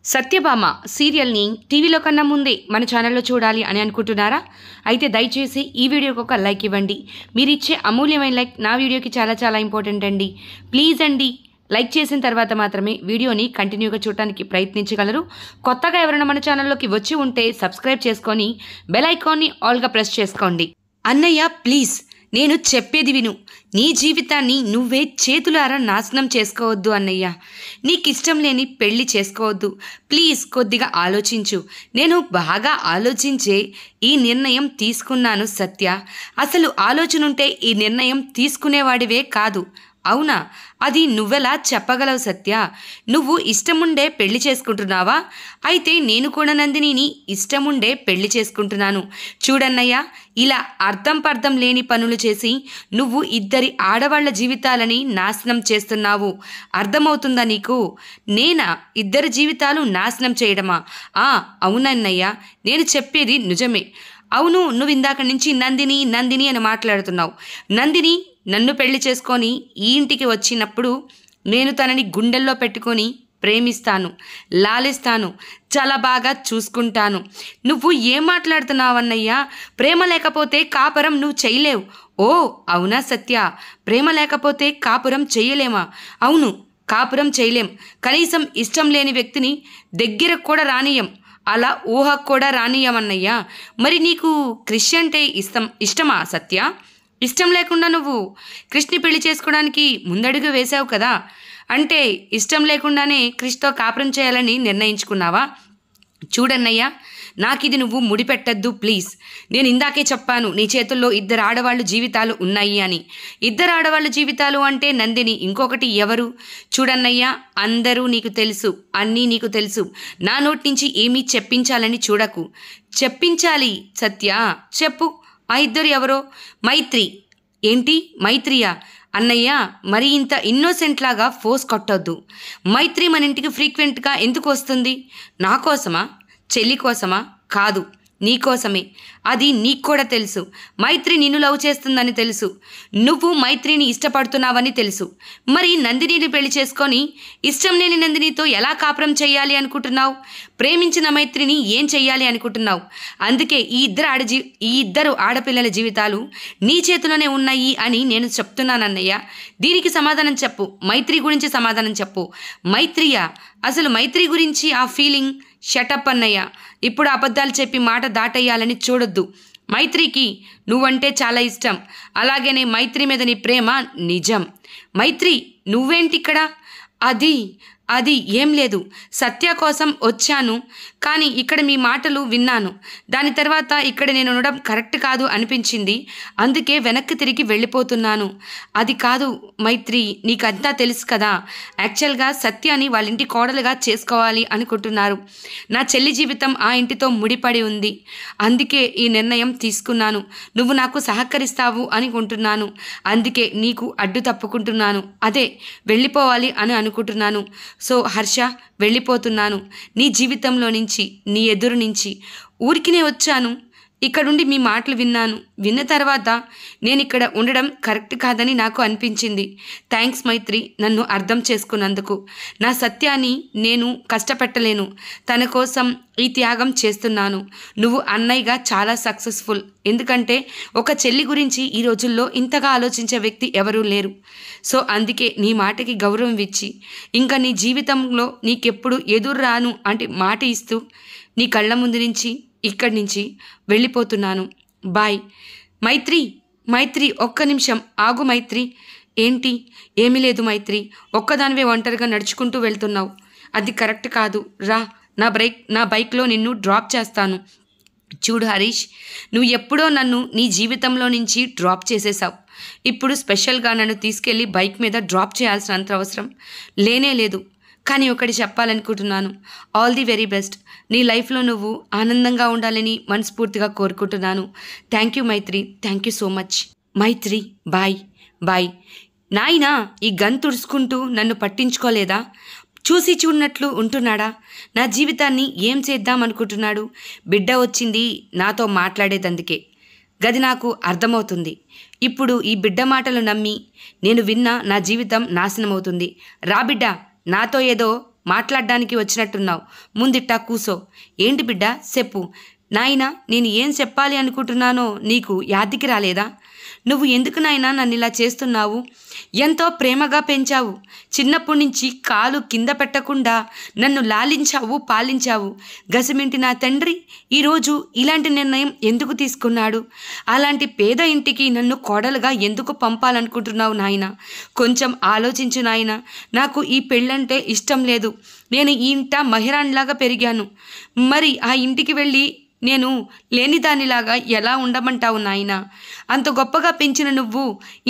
సత్యభామ సీరియల్ని టీవీలో కన్నా ముందే మన ఛానల్లో చూడాలి అని అనుకుంటున్నారా? అయితే దయచేసి ఈ వీడియోకి ఒక లైక్ ఇవ్వండి. మీరు ఇచ్చే అమూల్యమైన లైక్ నా వీడియోకి చాలా చాలా ఇంపార్టెంట్ అండి. ప్లీజ్ అండి, లైక్ చేసిన తర్వాత మాత్రమే వీడియోని కంటిన్యూగా చూడటానికి ప్రయత్నించగలరు. కొత్తగా ఎవరైనా మన ఛానల్లోకి వచ్చి ఉంటే సబ్స్క్రైబ్ చేసుకొని బెల్ ఐకాన్ని ఆల్గా ప్రెస్ చేసుకోండి. అన్నయ్య ప్లీజ్, నేను చెప్పేది విను. నీ జీవితాన్ని నువ్వే చేతులారా నాశనం చేసుకోవద్దు అన్నయ్య. నీకిష్టం లేని పెళ్లి చేసుకోవద్దు. ప్లీజ్ కొద్దిగా ఆలోచించు. నేను బాగా ఆలోచించే ఈ నిర్ణయం తీసుకున్నాను సత్య. అసలు ఆలోచన ఉంటే ఈ నిర్ణయం తీసుకునేవాడివే కాదు. అవునా? అది నువ్వెలా చెప్పగలవు సత్య? నువ్వు ఇష్టముండే పెళ్లి చేసుకుంటున్నావా? అయితే నేను కూడా నందినిని ఇష్టముండే పెళ్లి చేసుకుంటున్నాను. చూడన్నయ్య, ఇలా అర్థం పర్థం లేని పనులు చేసి నువ్వు ఇద్దరి ఆడవాళ్ల జీవితాలని నాశనం చేస్తున్నావు. అర్థమవుతుందా నీకు? నేనా ఇద్దరి జీవితాలు నాశనం చేయడమా? అవునన్నయ్య, నేను చెప్పేది నిజమే. అవును, నువ్వు ఇందాక నుంచి నందిని నందిని అని మాట్లాడుతున్నావు. నందిని నన్ను పెళ్లి చేసుకొని ఈ ఇంటికి వచ్చినప్పుడు నేను తనని గుండెల్లో పెట్టుకొని ప్రేమిస్తాను, లాలిస్తాను, చాలా బాగా చూసుకుంటాను. నువ్వు ఏం మాట్లాడుతున్నావన్నయ్యా? ప్రేమ లేకపోతే కాపురం నువ్వు చేయలేవు. ఓ అవునా సత్య, ప్రేమ లేకపోతే కాపురం చేయలేమా? అవును, కాపురం చేయలేం. కనీసం ఇష్టం లేని వ్యక్తిని దగ్గరకు కూడా రానియం. అలా ఊహకు కూడా రానియమన్నయ్యా. మరి నీకు కృషి అంటే ఇష్టమా సత్య? ఇష్టం లేకుండా నువ్వు కృష్ణని పెళ్లి చేసుకోవడానికి ముందడుగు వేశావు కదా. అంటే ఇష్టం లేకుండానే కృష్ణతో కాపురం చేయాలని నిర్ణయించుకున్నావా? చూడన్నయ్యా, నాకిది నువ్వు ముడిపెట్టద్దు ప్లీజ్. నేను ఇందాకే చెప్పాను, నీ చేతుల్లో ఇద్దరు ఆడవాళ్ళు జీవితాలు ఉన్నాయి అని. ఇద్దరు ఆడవాళ్ళ జీవితాలు అంటే నందిని, ఇంకొకటి ఎవరు? చూడన్నయ్యా, అందరూ నీకు తెలుసు, అన్నీ నీకు తెలుసు. నా నోటి నుంచి ఏమీ చెప్పించాలని చూడకు. చెప్పించాలి సత్య, చెప్పు. ఆ ఇద్దరు ఎవరో? మైత్రి. ఏంటి మైత్రియా? అన్నయ్య, మరి ఇంత ఇన్నోసెంట్ లాగా ఫోర్స్ కొట్టొద్దు. మైత్రి మన ఇంటికి ఫ్రీక్వెంట్గా ఎందుకు వస్తుంది? నా కోసమా? చెల్లి కోసమా? కాదు, నీకోసమే. అది నీకు కూడా తెలుసు. మైత్రి నిన్ను లవ్ చేస్తుందని తెలుసు. నువ్వు మైత్రిని ఇష్టపడుతున్నావని తెలుసు. మరి నందినిని పెళ్లి చేసుకొని ఇష్టం లేని నందినితో ఎలా కాపురం చేయాలి అనుకుంటున్నావు? ప్రేమించిన మైత్రిని ఏం చెయ్యాలి అనుకుంటున్నావు? అందుకే ఈ ఇద్దరు ఆడపిల్లల జీవితాలు నీ చేతిలోనే ఉన్నాయి అని నేను చెప్తున్నానన్నయ్య. దీనికి సమాధానం చెప్పు. మైత్రి గురించి సమాధానం చెప్పు. మైత్రియా? అసలు మైత్రి గురించి ఆ ఫీలింగ్ షటప్ అన్నయ్య. ఇప్పుడు అబద్ధాలు చెప్పి మాట దాటేయాలని చూడొద్దు. మైత్రికి నువ్వంటే చాలా ఇష్టం. అలాగనే మైత్రి మీద నీ ప్రేమ నిజం. మైత్రి, నువ్వేంటి ఇక్కడ? అది ఏం లేదు. సత్య కోసం వచ్చాను, కానీ ఇక్కడ మీ మాటలు విన్నాను. దాని తర్వాత ఇక్కడ నేను ఉండడం కరెక్ట్ కాదు అనిపించింది. అందుకే వెనక్కి తిరిగి వెళ్ళిపోతున్నాను. అది కాదు మైత్రి, నీకంతా తెలుసు కదా. యాక్చువల్గా సత్యాని వాళ్ళ ఇంటి కోడలుగా చేసుకోవాలి అనుకుంటున్నారు. నా చెల్లి జీవితం ఆ ఇంటితో ముడిపడి ఉంది. అందుకే ఈ నిర్ణయం తీసుకున్నాను. నువ్వు నాకు సహకరిస్తావు అనుకుంటున్నాను. అందుకే నీకు అడ్డు తప్పుకుంటున్నాను. అదే వెళ్ళిపోవాలి అని అనుకుంటున్నాను. సో హర్ష, వెళ్ళిపోతున్నాను నీ జీవితంలో నుంచి, నీ ఎదురు నుంచి. ఊరికినే వచ్చాను, ఇక్కడుండి మీ మాటలు విన్నాను. విన్న తర్వాత నేను ఇక్కడ ఉండడం కరెక్ట్ కాదని నాకు అనిపించింది. థ్యాంక్స్ మైత్రి, నన్ను అర్థం చేసుకున్నందుకు. నా సత్యాన్ని నేను కష్టపెట్టలేను. తన కోసం ఈ త్యాగం చేస్తున్నాను. నువ్వు అన్నయ్యగా చాలా సక్సెస్ఫుల్. ఎందుకంటే ఒక చెల్లి గురించి ఈ రోజుల్లో ఇంతగా ఆలోచించే వ్యక్తి ఎవరూ లేరు. సో అందుకే నీ మాటకి గౌరవం ఇచ్చి ఇంకా నీ జీవితంలో నీకెప్పుడు ఎదురు రాను అంటే మాట ఇస్తూ నీ కళ్ళ ముందు నుంచి ఇక్కడి నుంచి వెళ్ళిపోతున్నాను. బాయ్. మైత్రి ఒక్క నిమిషం ఆగు మైత్రి. ఏంటి? ఏమీ లేదు మైత్రి, ఒక్కదానివే ఒంటరిగా నడుచుకుంటూ వెళ్తున్నావు. అది కరెక్ట్ కాదు. రా, నా బైక్లో నిన్ను డ్రాప్ చేస్తాను. చూడు హరీష్, నువ్వు ఎప్పుడో నన్ను నీ జీవితంలో నుంచి డ్రాప్ చేసేసావు. ఇప్పుడు స్పెషల్గా నన్ను తీసుకెళ్ళి బైక్ మీద డ్రాప్ చేయాల్సినంత అవసరం లేనే లేదు. కానీ ఒకటి చెప్పాలనుకుంటున్నాను. All the very best. నీ లైఫ్లో నువ్వు ఆనందంగా ఉండాలని మనస్ఫూర్తిగా కోరుకుంటున్నాను. Thank you Maitri, thank you so much. Maitri bye. నాయనా, ఈ గన్ తుడుచుకుంటూ నన్ను పట్టించుకోలేదా? చూసి చూడనట్లు ఉంటున్నాడా? నా జీవితాన్ని ఏం చేద్దామనుకుంటున్నాడు? బిడ్డ వచ్చింది నాతో మాట్లాడేదందుకే. గది నాకు అర్థమవుతుంది. ఇప్పుడు ఈ బిడ్డ మాటలు నమ్మి నేను విన్నా నా జీవితం నాశనమవుతుంది. రా బిడ్డ, నాతో ఏదో మాట్లాడడానికి వచ్చినట్టున్నావు. ముందిట్టా కూసో. ఏంటి బిడ్డ చెప్పు. నాయనా, నేను ఏం చెప్పాలి అనుకుంటున్నానో నీకు యాదికి రాలేదా? నువ్వు ఎందుకు నాయనా నన్ను ఇలా చేస్తున్నావు? ఎంతో ప్రేమగా పెంచావు. చిన్నప్పటి నుంచి కాలు కింద పెట్టకుండా నన్ను లాలించావు, పాలించావు. గసమింటి నా తండ్రి ఈరోజు ఇలాంటి నిర్ణయం ఎందుకు తీసుకున్నాడు? అలాంటి పేద ఇంటికి నన్ను కోడలుగా ఎందుకు పంపాలనుకుంటున్నావు నాయనా? కొంచెం ఆలోచించు నాయనా. నాకు ఈ పెళ్ళంటే ఇష్టం లేదు. నేను ఈ ఇంట మహిరాణిలాగా పెరిగాను. మరి ఆ ఇంటికి వెళ్ళి నేను లేనిదానిలాగా ఎలా ఉండమంటావు నాయనా? అంత గొప్పగా పెంచిన నువ్వు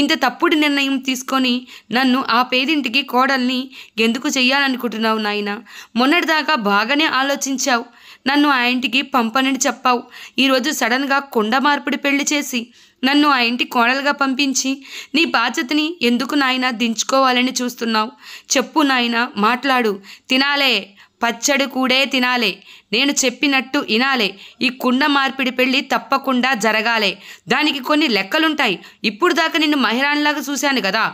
ఇంత తప్పుడు నిర్ణయం తీసుకొని నన్ను ఆ పేదింటికి కోడల్ని ఎందుకు చెయ్యాలనుకుంటున్నావు నాయనా? మొన్నటిదాకా బాగానే ఆలోచించావు. నన్ను ఆ ఇంటికి పంపనని చెప్పావు. ఈరోజు సడన్గా కొండ మార్పిడి పెళ్లి చేసి నన్ను ఆ ఇంటి కోడలుగా పంపించి నీ బాధ్యతని ఎందుకు నాయనా దించుకోవాలని చూస్తున్నావు? చెప్పు నాయనా, మాట్లాడు. తినాలే, పచ్చడి కూడే తినాలే, నేను చెప్పినట్టు వినాలే. ఈ కుండ మార్పిడి పెళ్ళి తప్పకుండా జరగాలే. దానికి కొన్ని లెక్కలుంటాయి. ఇప్పుడు దాకా నిన్ను మహిరాణిలాగా చూశాను కదా,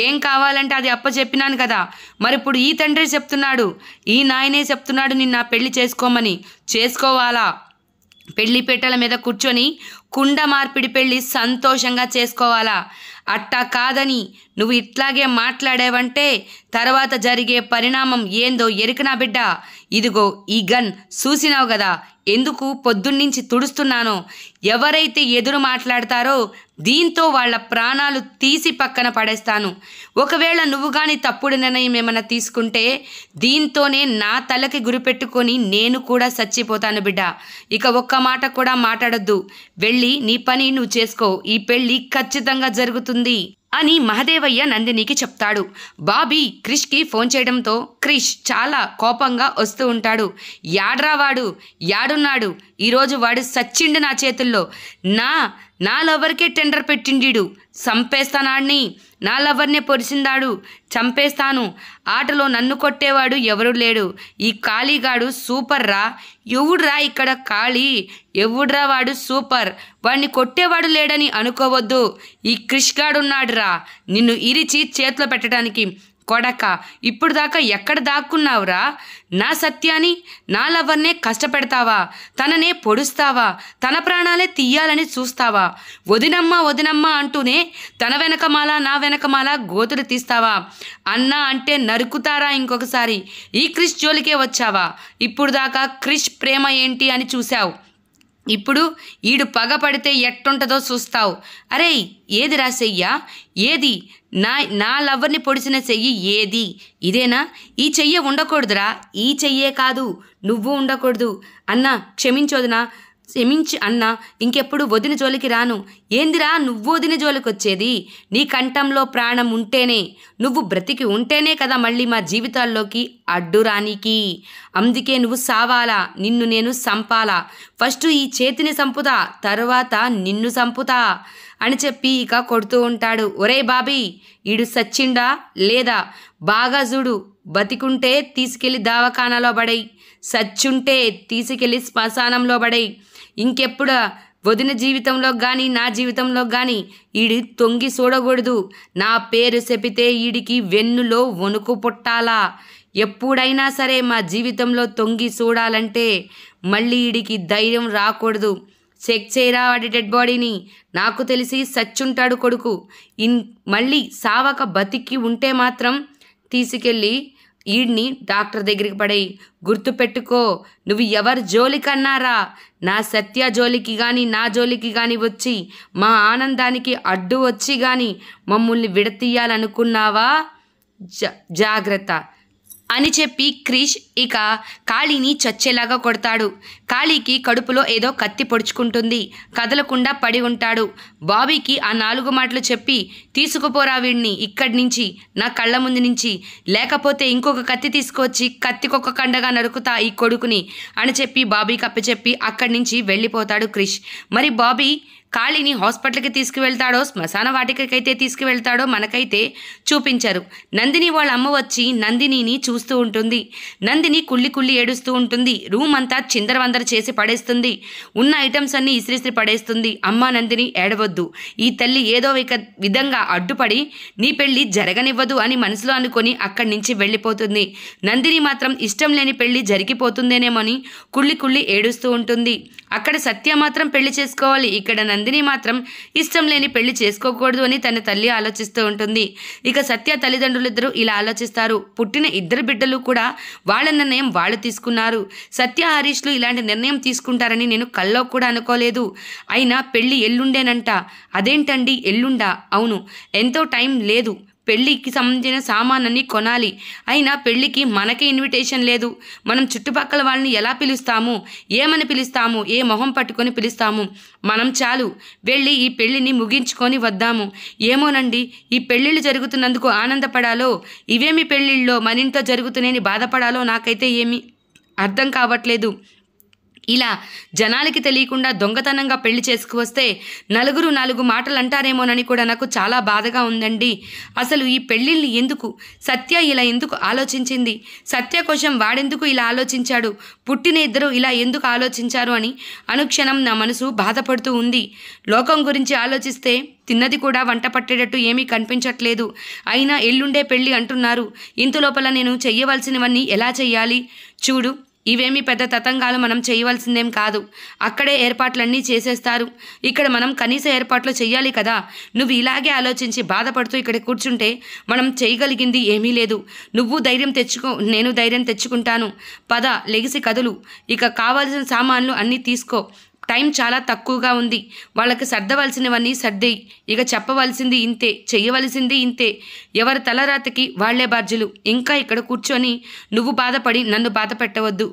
ఏం కావాలంటే అది అప్పచెప్పినాను కదా. మరి ఇప్పుడు ఈ తండ్రి చెప్తున్నాడు, ఈ నాయనే చెప్తున్నాడు నిన్న పెళ్లి చేసుకోమని. చేసుకోవాలా? పెళ్లిపేటల మీద కూర్చొని కుండ మార్పిడి పెళ్ళి సంతోషంగా చేసుకోవాలా? అట్టా కాదని నువ్వు ఇట్లాగే మాట్లాడేవంటే తర్వాత జరిగే పరిణామం ఏందో ఎరికనా బిడ్డ? ఇదిగో ఈ గన్ చూసినావు కదా, ఎందుకు పొద్దున్నుంచి తుడుస్తున్నానో. ఎవరైతే ఎదురు మాట్లాడతారో దీంతో వాళ్ళ ప్రాణాలు తీసి పక్కన పడేస్తాను. ఒకవేళ నువ్వు కానీ తప్పుడు నిర్ణయం ఏమైనా తీసుకుంటే దీంతోనే నా తలకి గురిపెట్టుకొని నేను కూడా చచ్చిపోతాను బిడ్డ. ఇక ఒక్క మాట కూడా మాట్లాడొద్దు. వెళ్ళి నీ పని నువ్వు చేసుకో. ఈ పెళ్ళి ఖచ్చితంగా జరుగుతుంది అని మహదేవయ్య నందినికి చెప్తాడు. బాబీ క్రిష్కి ఫోన్ చేయడంతో క్రిష్ చాలా కోపంగా వస్తూ ఉంటాడు. యాడ్రా వాడు, యాడున్నాడు? ఈరోజు వాడు సచ్చిండు నా చేతుల్లో. నా లవర్కే టెండర్ పెట్టిండీడు. చంపేస్తానాడిని. నా లవర్నే పొరిసిందాడు. చంపేస్తాను. ఆటలో నన్ను కొట్టేవాడు ఎవరు లేడు. ఈ ఖాళీగాడు సూపర్ రా. ఎవడురా ఇక్కడ ఖాళీ? ఎవడురా వాడు సూపర్. వాడిని కొట్టేవాడు లేడని అనుకోవద్దు. ఈ క్రిష్ గాడున్నాడు రా నిన్ను ఇరిచి చేతిలో పెట్టడానికి. కొడక, ఇప్పుడు దాకా ఎక్కడ దాక్కున్నావురా? నా సత్యాన్ని, నా లవర్నే కష్టపెడతావా? తననే పొడుస్తావా? తన ప్రాణాలే తీయాలని చూస్తావా? వదినమ్మ వదినమ్మ అంటూనే తన వెనకమాల నా వెనకమాల గోతులు తీస్తావా? అన్నా అంటే నరుకుతారా ఇంకొకసారి? ఈ క్రిష్ జోలికే వచ్చావా? ఇప్పుడు దాకా క్రిష్ ప్రేమ ఏంటి అని చూశావు. ఇప్పుడు ఈడు పగపడితే ఎట్టుంటుందో చూస్తావు. అరే ఏది రా చెయ్యా? ఏది? నా లవర్ని పొడిచిన చెయ్యి ఏది? ఇదేనా? ఈ చెయ్యే ఉండకూడదురా. ఈ చెయ్యే కాదు, నువ్వు ఉండకూడదు. అన్నా క్షమించోదునా, క్షమించి అన్నా, ఇంకెప్పుడు వదిన జోలికి రాను. ఏందిరా నువ్వు వదిన జోలికి వచ్చేది? నీ కంఠంలో ప్రాణం ఉంటేనే, నువ్వు బ్రతికి ఉంటేనే కదా మళ్ళీ మా జీవితాల్లోకి అడ్డు రానికి. అందుకే నువ్వు సావాలా, నిన్ను నేను సంపాలా. ఫస్ట్ ఈ చేతిని సంపుతా, తర్వాత నిన్ను సంపుతా అని చెప్పి ఇక కొడుతూ ఉంటాడు. ఒరే బాబీ, ఈడు సచ్చిండా లేదా? బాగా చూడు. బతికుంటే తీసుకెళ్ళి దవాఖానాలో పడేయి, సచ్చుంటే తీసుకెళ్ళి శ్మశానంలో పడేయి. ఇంకెప్పుడు వదిన జీవితంలో కానీ నా జీవితంలో కానీ ఈడి తొంగి చూడకూడదు. నా పేరు చెపితే ఈడికి వెన్నులో వణుకు పుట్టాలా. ఎప్పుడైనా సరే మా జీవితంలో తొంగి చూడాలంటే మళ్ళీ ఈడికి ధైర్యం రాకూడదు. చెక్ చేయరా వాడి డెడ్ బాడీని. నాకు తెలిసి సచ్చుంటాడు కొడుకు. మళ్ళీ సావక బతికి ఉంటే మాత్రం తీసుకెళ్ళి ఈడ్ని డాక్టర్ దగ్గరికి పడేయి. గుర్తుపెట్టుకో, నువ్వు ఎవరి జోలికన్నారా? నా సత్య జోలికి కానీ నా జోలికి కానీ వచ్చి మా ఆనందానికి అడ్డు వచ్చి కానీ మమ్మల్ని విడతీయాలనుకున్నావా? జాగ్రత్త అని చెప్పి క్రిష్ ఇక కాళీని చచ్చేలాగా కొడతాడు. కాళీకి కడుపులో ఏదో కత్తి పొడుచుకుంటుంది. కదలకుండా పడి ఉంటాడు. బాబీకి ఆ 4 మాటలు చెప్పి తీసుకుపోరా వీడిని ఇక్కడి నుంచి, నా కళ్ళ ముందు నుంచి, లేకపోతే ఇంకొక కత్తి తీసుకొచ్చి కత్తికొక కండగా నరుకుతా ఈ కొడుకుని అని చెప్పి బాబీకి అప్పచెప్పి అక్కడి నుంచి వెళ్ళిపోతాడు క్రిష్. మరి బాబీ కాళీని హాస్పిటల్కి తీసుకువెళ్తాడో శ్మశాన వాటికైతే తీసుకువెళ్తాడో మనకైతే చూపించరు. నందిని వాళ్ళ అమ్మ వచ్చి నందినిని చూస్తూ ఉంటుంది. నందిని కుళ్ళి కుళ్ళి ఏడుస్తూ ఉంటుంది. రూమ్ అంతా చిందరవందర చేసి పడేస్తుంది. ఉన్న ఐటమ్స్ అన్నీ ఇసిరిసిరి పడేస్తుంది. అమ్మా నందిని ఏడవద్దు, ఈ తల్లి ఏదో ఒక విధంగా అడ్డుపడి నీ పెళ్లి జరగనివ్వదు అని మనసులో అనుకొని అక్కడి నుంచి వెళ్ళిపోతుంది. నందిని మాత్రం ఇష్టం లేని పెళ్లి జరిగిపోతుందేనేమని కుళ్ళి కుళ్ళి ఏడుస్తూ ఉంటుంది. అక్కడ సత్య మాత్రం పెళ్లి చేసుకోవాలి, ఇక్కడ నందిని మాత్రం ఇష్టం లేని పెళ్లి చేసుకోకూడదు అని తన తల్లి ఆలోచిస్తూ ఉంటుంది. ఇక సత్య తల్లిదండ్రులిద్దరూ ఇలా ఆలోచిస్తారు. పుట్టిన ఇద్దరు బిడ్డలు కూడా వాళ్ళ నిర్ణయం వాళ్ళు తీసుకున్నారు. సత్య హరీష్లు ఇలాంటి నిర్ణయం తీసుకుంటారని నేను కల్లో కూడా అనుకోలేదు. అయినా పెళ్లి ఎల్లుండేనంట. అదేంటండి ఎల్లుండా? అవును, ఎంతో టైం లేదు, పెళ్ళికి సంబంధించిన సామానన్నీ కొనాలి. అయినా పెళ్ళికి మనకే ఇన్విటేషన్ లేదు. మనం చుట్టుపక్కల వాళ్ళని ఎలా పిలుస్తాము, ఏమని పిలుస్తాము, ఏ మొహం పట్టుకొని పిలుస్తాము? మనం చాలు వెళ్ళి ఈ పెళ్ళిని ముగించుకొని వద్దాము. ఏమోనండి, ఈ పెళ్ళిళ్ళు జరుగుతున్నందుకు ఆనందపడాలో, ఇవేమి పెళ్ళిళ్ళో మరింత జరుగుతున్నాయని బాధపడాలో నాకైతే ఏమీ అర్థం కావట్లేదు. ఇలా జనాలకి తెలియకుండా దొంగతనంగా పెళ్లి చేసుకువస్తే నలుగురు నాలుగు మాటలు అంటారేమోనని కూడా నాకు చాలా బాధగా ఉందండి. అసలు ఈ పెళ్ళిళ్ళని ఎందుకు సత్య ఇలా ఎందుకు ఆలోచించింది? సత్య కోసం వాడెందుకు ఇలా ఆలోచించాడు? పుట్టిన ఇద్దరు ఇలా ఎందుకు ఆలోచించారు అని అనుక్షణం నా మనసు బాధపడుతూ ఉంది. లోకం గురించి ఆలోచిస్తే తిన్నది కూడా వంట పట్టేటట్టు ఏమీ కనిపించట్లేదు. అయినా ఎల్లుండే పెళ్ళి అంటున్నారు. ఇంతలోపల నేను చెయ్యవలసినవన్నీ ఎలా చెయ్యాలి? చూడు, ఇవేమీ పెద్ద తతంగాలు మనం చేయవలసిందేం కాదు. అక్కడే ఏర్పాట్లన్నీ చేసేస్తారు. ఇక్కడ మనం కనీస ఏర్పాట్లు చెయ్యాలి కదా. నువ్వు ఇలాగే ఆలోచించి బాధపడుతూ ఇక్కడ కూర్చుంటే మనం చేయగలిగింది ఏమీ లేదు. నువ్వు ధైర్యం తెచ్చుకో, నేను ధైర్యం తెచ్చుకుంటాను. పద, లెగిసి కదులు. ఇక కావాల్సిన సామాన్లు అన్నీ తీసుకో. టైం చాలా తక్కువగా ఉంది. వాళ్ళకి సర్దవలసినవన్నీ సర్దేయి. ఇక చెప్పవలసింది ఇంతే, చెయ్యవలసింది ఇంతే. ఎవరి తలరాతకి వాళ్లే బాధ్యులు. ఇంకా ఇక్కడ కూర్చొని నువ్వు బాధపడి నన్ను బాధ పెట్టవద్దు.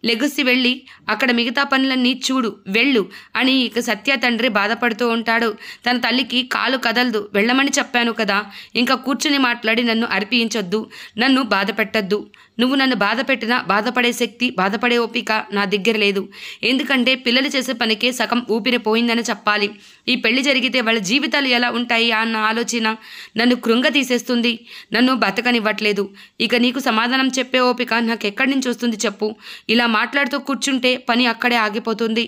లెగుసి వెళ్ళి అక్కడ మిగతా పనులన్నీ చూడు, వెళ్ళు అని ఇక సత్య తండ్రి బాధపడుతూ ఉంటాడు. తన తల్లికి కాలు కదలదు. వెళ్ళమని చెప్పాను కదా, ఇంకా కూర్చుని మాట్లాడి నన్ను అర్పించొద్దు, నన్ను బాధ పెట్టద్దు. నువ్వు నన్ను బాధ పెట్టినా బాధపడే శక్తి, బాధపడే ఓపిక నా దగ్గర లేదు. ఎందుకంటే పిల్లలు చేసే పనికే సగం ఊపిరి పోయిందని చెప్పాలి. ఈ పెళ్లి జరిగితే వాళ్ళ జీవితాలు ఎలా ఉంటాయి అన్న ఆలోచన నన్ను కృంగ తీసేస్తుంది. నన్ను బతకనివ్వట్లేదు. ఇక నీకు సమాధానం చెప్పే ఓపిక నాకు ఎక్కడి నుంచి వస్తుంది చెప్పు? ఇలా మాట్లాడుతూ కూర్చుంటే పని అక్కడే ఆగిపోతుంది.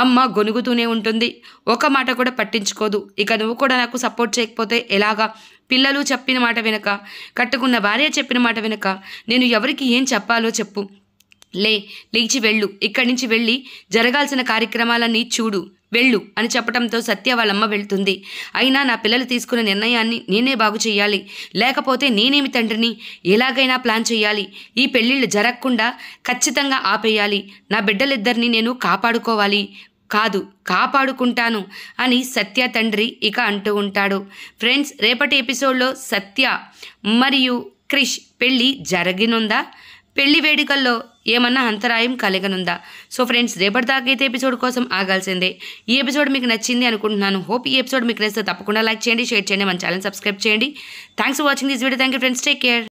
అమ్మ గొనుగుతూనే ఉంటుంది, ఒక మాట కూడా పట్టించుకోదు. ఇక నువ్వు కూడా నాకు సపోర్ట్ చేయకపోతే ఎలాగా? పిల్లలు చెప్పిన మాట వినక, కట్టుకున్న భార్య చెప్పిన మాట వినక నేను ఎవరికి ఏం చెప్పాలో చెప్పు. లేచి వెళ్ళు, ఇక్కడి నుంచి వెళ్ళి జరగాల్సిన కార్యక్రమాలన్నీ చూడు, వెళ్ళు అని చెప్పడంతో సత్య వాళ్ళమ్మ వెళ్తుంది. అయినా నా పిల్లలు తీసుకున్న నిర్ణయాన్ని నేనే బాగు చేయాలి, లేకపోతే నేనేమి తండ్రిని? ఎలాగైనా ప్లాన్ చేయాలి. ఈ పెళ్ళిళ్ళు జరగకుండా ఖచ్చితంగా ఆపేయాలి. నా బిడ్డలిద్దరిని నేను కాపాడుకోవాలి. కాపాడుకుంటాను అని సత్య తండ్రి ఇక అంటూ ఉంటాడు. ఫ్రెండ్స్, రేపటి ఎపిసోడ్లో సత్య మరియు క్రిష్ పెళ్ళి జరగనుందా? పెళ్లి వేడుకల్లో ఏమన్నా అంతరాయం కలగనుందా? సో ఫ్రెండ్స్, రేపటిదాకైతే ఎపిసోడ్ కోసం ఆగాల్సిందే. ఈ ఎపిసోడ్ మీకు నచ్చింది అనుకుంటున్నాను. హోప్ ఈ ఎపిసోడ్ మీకు నచ్చితే తప్పకుండా లైక్ చేయండి, షేర్ చేయండి, మన ఛానల్ సబ్స్క్రైబ్ చేయండి. Thanks for watching this video. Thank you friends, take care.